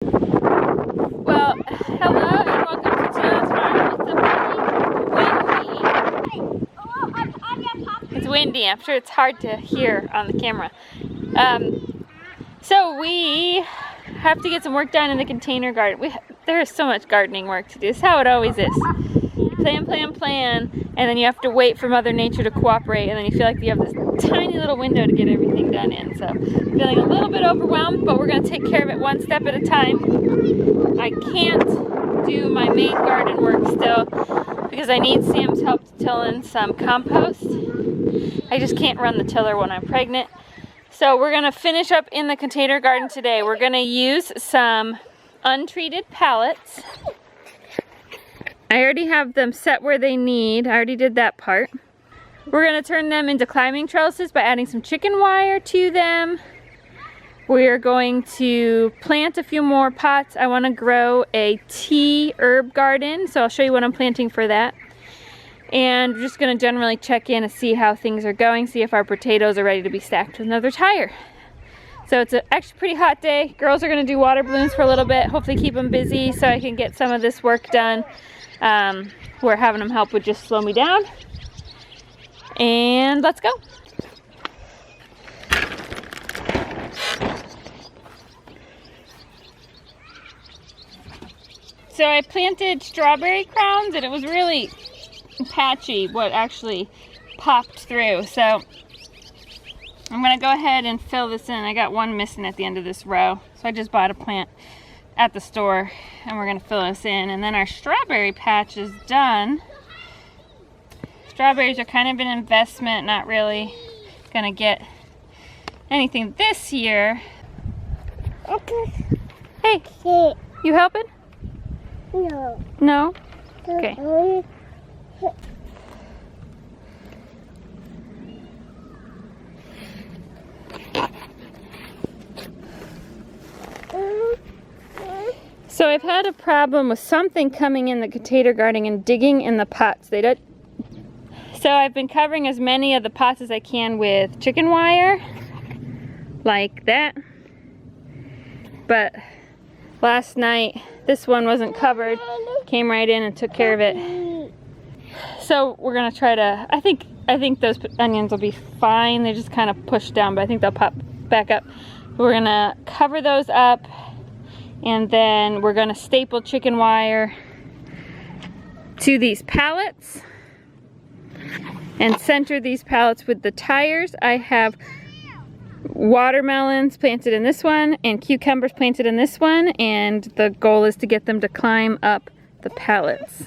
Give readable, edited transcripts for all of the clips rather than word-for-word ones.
Well, hello and welcome to Teal House Farm. It's windy. I'm sure it's hard to hear on the camera. So we have to get some work done in the container garden. There is so much gardening work to do. It's how it always is. Plan, and then you have to wait for Mother Nature to cooperate, and then you feel like you have this tiny little window to get everything done in. So feeling a little bit overwhelmed, but we're going to take care of it one step at a time. I can't do my main garden work still because I need Sam's help to till in some compost. I just can't run the tiller when I'm pregnant. So we're going to finish up in the container garden today. We're going to use some untreated pallets. I already have them set where they need. I already did that part. We're going to turn them into climbing trellises by adding some chicken wire to them. We're going to plant a few more pots. I want to grow a tea herb garden, so I'll show you what I'm planting for that. And we're just going to generally check in and see how things are going, see if our potatoes are ready to be stacked with another tire. So it's actually a pretty hot day. Girls are going to do water balloons for a little bit, hopefully keep them busy so I can get some of this work done. We're having them help would just slow me down. And let's go. So I planted strawberry crowns and it was really patchy what actually popped through. So I'm going to go ahead and fill this in. I got one missing at the end of this row. So I just bought a plant at the store and we're going to fill this in. And then our strawberry patch is done. Strawberries are kind of an investment, not really going to get anything this year. Okay. Hey, you helping? No. No? Okay. So I've had a problem with something coming in the container garden and digging in the pots. So I've been covering as many of the pots as I can with chicken wire, like that. But last night, this one wasn't covered, came right in and took care of it. So we're gonna try to, I think those onions will be fine. They just kind of push down, but I think they'll pop back up. We're gonna cover those up, and then we're gonna staple chicken wire to these pallets and center these pallets with the tires. I have watermelons planted in this one and cucumbers planted in this one, and the goal is to get them to climb up the pallets.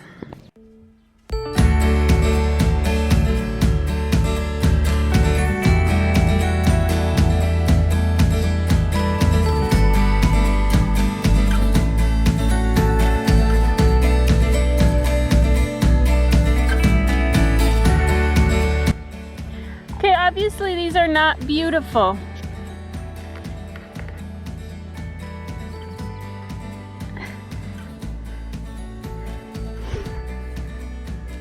Okay, obviously these are not beautiful.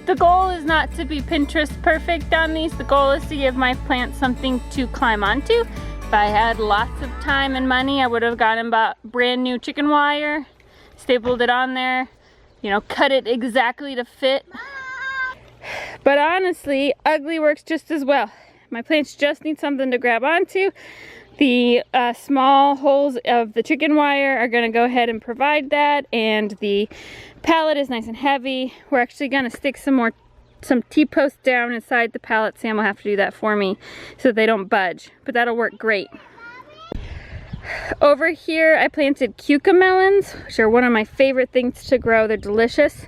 The goal is not to be Pinterest perfect on these. The goal is to give my plants something to climb onto. If I had lots of time and money, I would have gone and bought brand new chicken wire, stapled it on there, you know, cut it exactly to fit. But honestly, ugly works just as well. My plants just need something to grab onto. The small holes of the chicken wire are going to go ahead and provide that, and the pallet is nice and heavy. We're actually going to stick some T-posts down inside the pallet. Sam will have to do that for me so they don't budge, but that'll work great. Over here I planted cucamelons, which are one of my favorite things to grow. They're delicious,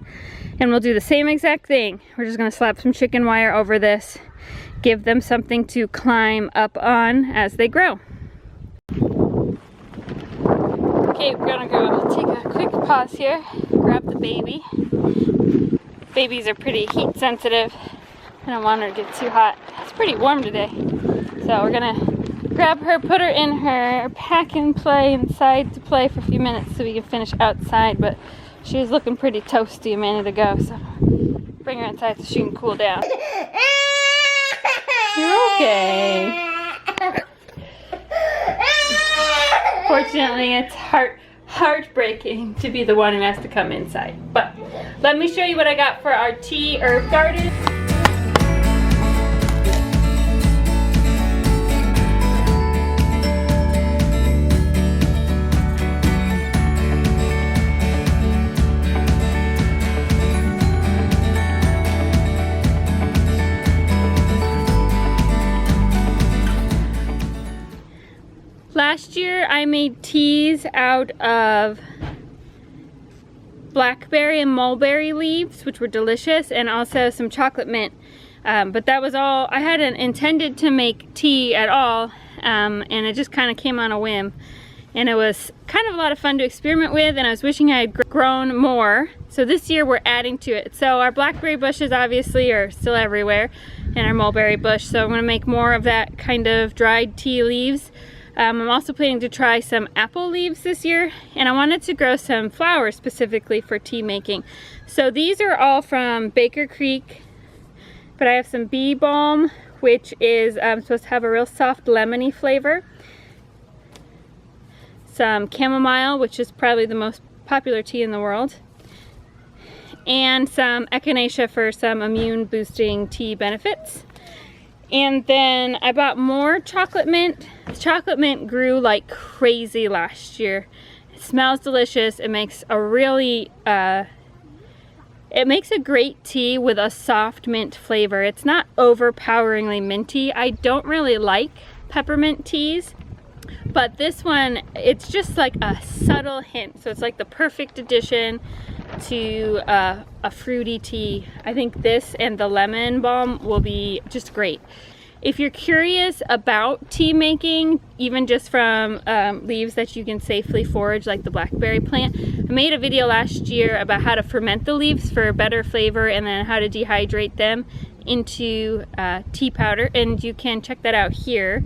and we'll do the same exact thing. We're just going to slap some chicken wire over this, give them something to climb up on as they grow. Okay, we're gonna go take a quick pause here, grab the baby. Babies are pretty heat sensitive. I don't want her to get too hot. It's pretty warm today. So we're gonna grab her, put her in her pack and play inside to play for a few minutes so we can finish outside, but she was looking pretty toasty a minute ago, so bring her inside so she can cool down. You're okay. Fortunately, it's heartbreaking to be the one who has to come inside. But let me show you what I got for our tea herb garden. Last year I made teas out of blackberry and mulberry leaves, which were delicious, and also some chocolate mint. But that was all. I hadn't intended to make tea at all, and it just kind of came on a whim. And it was kind of a lot of fun to experiment with, and I was wishing I had grown more. So this year we're adding to it. So our blackberry bushes obviously are still everywhere, and our mulberry bush. So I'm going to make more of that kind of dried tea leaves. I'm also planning to try some apple leaves this year, and I wanted to grow some flowers specifically for tea making. So these are all from Baker Creek, but I have some bee balm, which is supposed to have a real soft lemony flavor. Some chamomile, which is probably the most popular tea in the world. And some echinacea for some immune boosting tea benefits. And then I bought more chocolate mint. The chocolate mint grew like crazy last year. It smells delicious. It makes a really, it makes a great tea with a soft mint flavor. It's not overpoweringly minty. I don't really like peppermint teas, but this one, it's just like a subtle hint. So it's like the perfect addition to a fruity tea. I think this and the lemon balm will be just great. If you're curious about tea making, even just from leaves that you can safely forage, like the blackberry plant, I made a video last year about how to ferment the leaves for better flavor, and then how to dehydrate them into tea powder, and you can check that out here.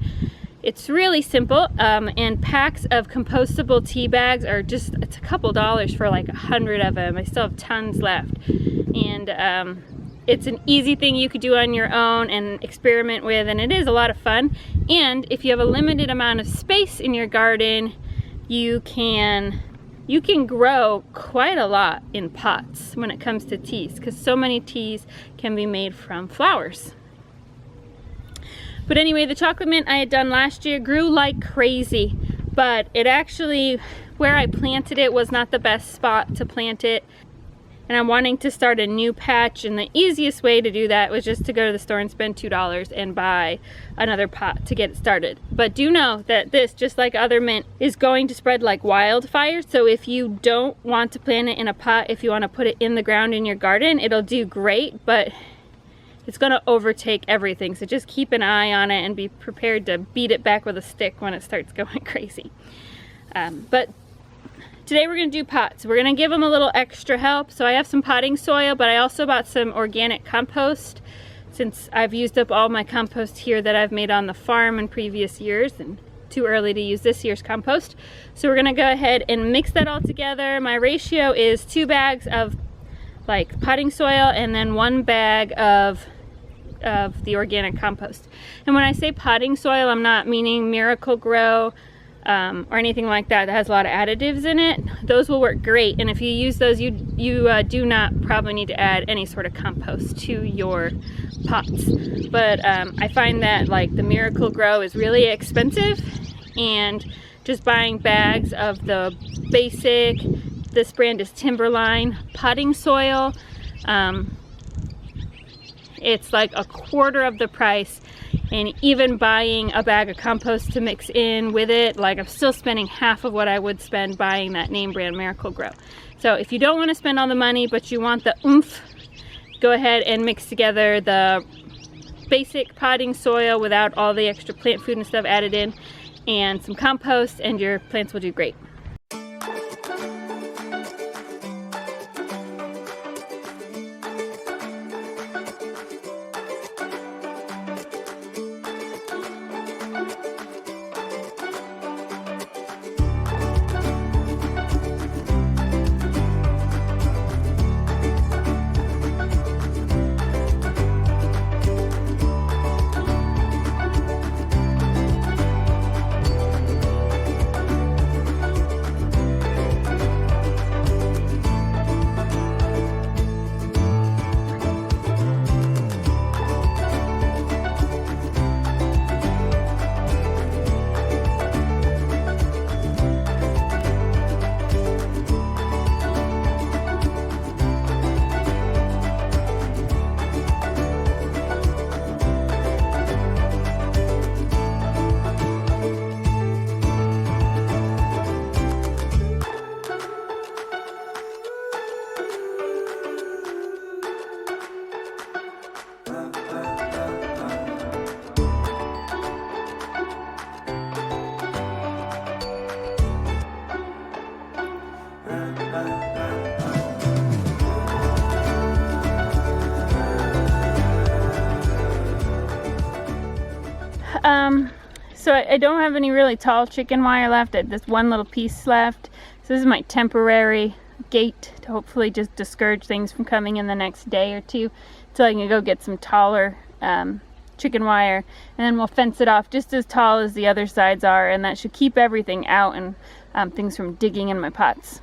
It's really simple, and packs of compostable tea bags are just, it's a couple dollars for like 100 of them. I still have tons left. And it's an easy thing you could do on your own and experiment with, and it is a lot of fun. And if you have a limited amount of space in your garden, you can grow quite a lot in pots when it comes to teas, because so many teas can be made from flowers. But anyway, the chocolate mint I had done last year grew like crazy, but it actually, where I planted it was not the best spot to plant it. And I'm wanting to start a new patch, and the easiest way to do that was just to go to the store and spend $2 and buy another pot to get it started. But do know that this, just like other mint, is going to spread like wildfire. So if you don't want to plant it in a pot, if you want to put it in the ground in your garden, it'll do great, but it's going to overtake everything. So just keep an eye on it and be prepared to beat it back with a stick when it starts going crazy. But today we're going to do pots. We're going to give them a little extra help. So I have some potting soil, but I also bought some organic compost, since I've used up all my compost here that I've made on the farm in previous years, and too early to use this year's compost. So we're going to go ahead and mix that all together. My ratio is 2 bags of like potting soil and then 1 bag of the organic compost. And when I say potting soil, I'm not meaning Miracle Grow or anything like that has a lot of additives in it. Those will work great, and if you use those, you do not probably need to add any sort of compost to your pots. But I find that like the Miracle Grow is really expensive, and just buying bags of the basic, this brand is Timberline potting soil, it's like a quarter of the price. And even buying a bag of compost to mix in with it, like I'm still spending half of what I would spend buying that name brand Miracle Grow. So if you don't want to spend all the money, but you want the oomph, go ahead and mix together the basic potting soil without all the extra plant food and stuff added in, and some compost, and your plants will do great. So I don't have any really tall chicken wire left. I have this one little piece left. So this is my temporary gate to hopefully just discourage things from coming in the next day or two until I can go get some taller chicken wire, and then we'll fence it off just as tall as the other sides are, and that should keep everything out and things from digging in my pots.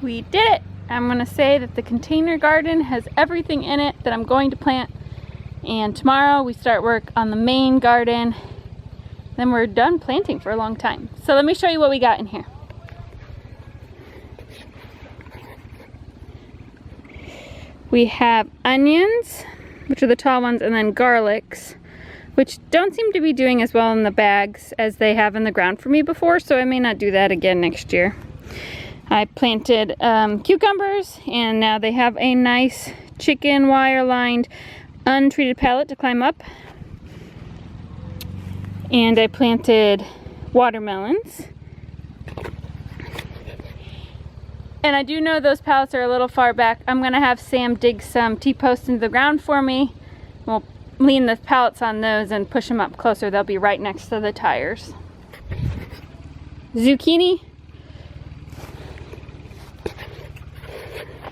We did it! I'm gonna say that the container garden has everything in it that I'm going to plant, and tomorrow we start work on the main garden. Then we're done planting for a long time. So let me show you what we got in here. We have onions, which are the tall ones, and then garlics, which don't seem to be doing as well in the bags as they have in the ground for me before, so I may not do that again next year. I planted cucumbers, and now they have a nice chicken wire lined untreated pallet to climb up. And I planted watermelons. And I do know those pallets are a little far back. I'm gonna have Sam dig some T-posts into the ground for me. We'll lean the pallets on those and push them up closer. They'll be right next to the tires. Zucchini.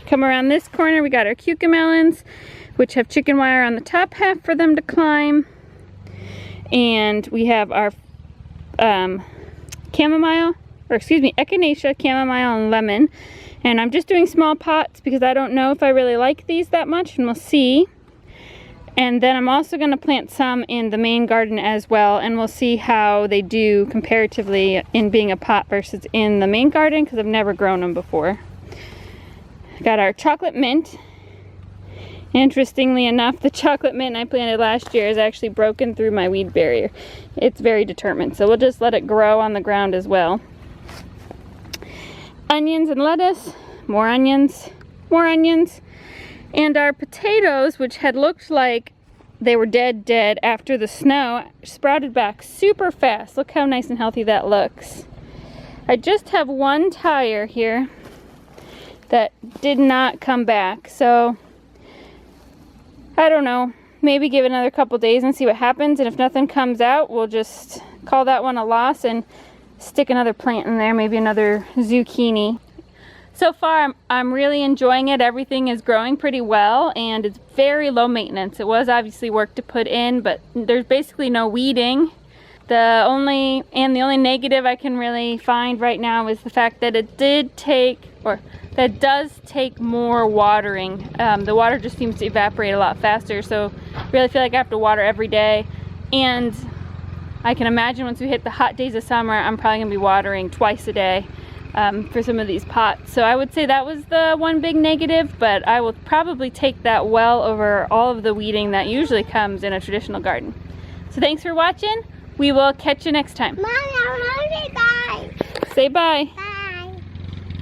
Come around this corner, we got our cucamelons, which have chicken wire on the top half for them to climb. And we have our echinacea, chamomile, and lemon. And I'm just doing small pots because I don't know if I really like these that much, and we'll see. And then I'm also going to plant some in the main garden as well, and we'll see how they do comparatively in being a pot versus in the main garden, because I've never grown them before. Got our chocolate mint. Interestingly enough, the chocolate mint I planted last year is actually broken through my weed barrier. It's very determined, so we'll just let it grow on the ground as well. Onions and lettuce, more onions, and our potatoes, which had looked like they were dead after the snow, sprouted back super fast. Look how nice and healthy that looks. I just have one tire here that did not come back, so I don't know, maybe give it another couple days and see what happens, and if nothing comes out, we'll just call that one a loss and stick another plant in there, maybe another zucchini. So far, I'm really enjoying it. Everything is growing pretty well, and it's very low maintenance. It was obviously work to put in, but there's basically no weeding. The only negative I can really find right now is the fact that it does take more watering. The water just seems to evaporate a lot faster, so I really feel like I have to water every day. And I can imagine once we hit the hot days of summer, I'm probably gonna be watering twice a day for some of these pots. So I would say that was the one big negative, but I will probably take that well over all of the weeding that usually comes in a traditional garden. So thanks for watching. We will catch you next time. Mom, I want to say bye. Say bye. Bye.